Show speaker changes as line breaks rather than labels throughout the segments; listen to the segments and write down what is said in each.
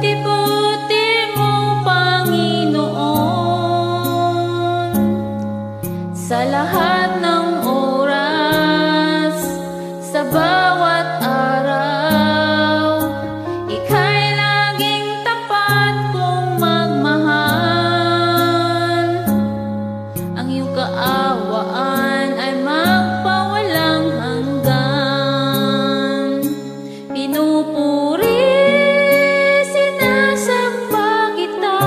Ibuti-buti mo, Panginoon, sa lahat ng oras, sa bawat araw. Ika'y laging tapat kong magmahal. Ang iyong kaawaan ay magpawalang hanggan. Pinupuri, sinasamba kita,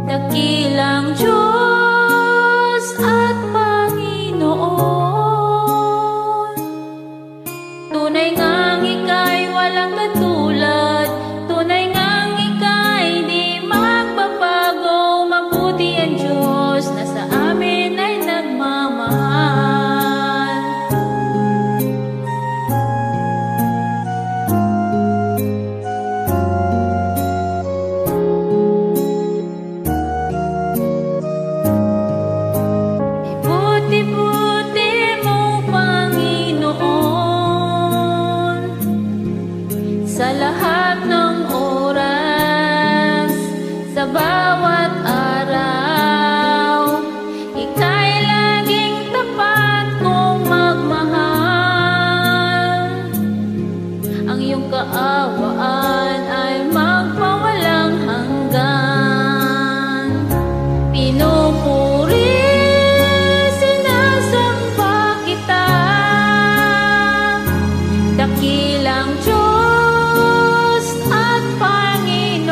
dakilang Diyos at Panginoon. Tunay ngang ika'y walang katulad, tunay ngang ika'y di magbabago. Mabuti ang Diyos na sa amin ay nagmamahal. Ibuti-buti mo, Panginoon, sa lahat ng oras, sa bawat araw. Ika'y laging tapat kong magmahal. Ang iyong kaawaan ay magpawalang hanggan. Pinupuri, sinasamba kita, dakilang Diyos at Panginoon.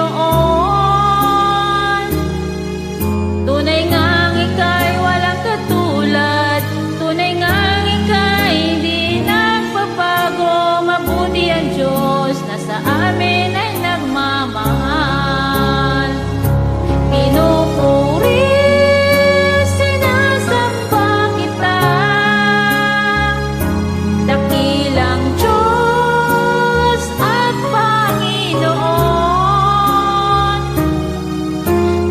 Tunay ngang ika'y walang katulad, tunay ngang ika'y di nagbabago. Mabuti ang Diyos na sa amin ay nagmamahal. Pinupuri, sinasamba kita, dakilang Diyos at Panginoon.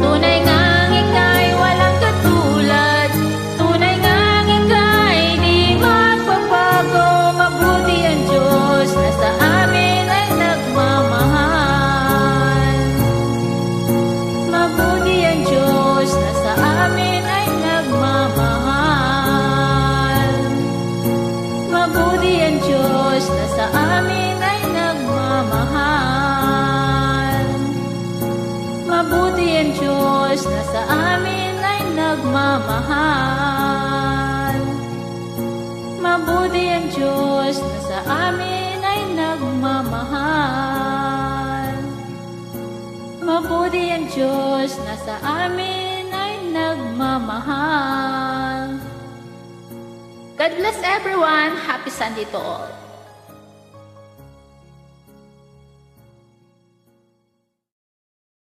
Tunay ngang ika'y walang katulad, tunay ngang ika'y di magbabago. Mabuti ang Diyos na sa amin ay nagmamahal. Mabuti ang Diyos na sa amin ay nagmamahal. Mabuti ang Diyos na sa amin ay nagmamahal. Mabuti ang Diyos na sa amin ay nagmamahal. Mabuti ang Diyos na sa amin ay nagmamahal. Mabuti ang Diyos na sa amin ay nagmamahal. God bless everyone. Happy Sunday to all.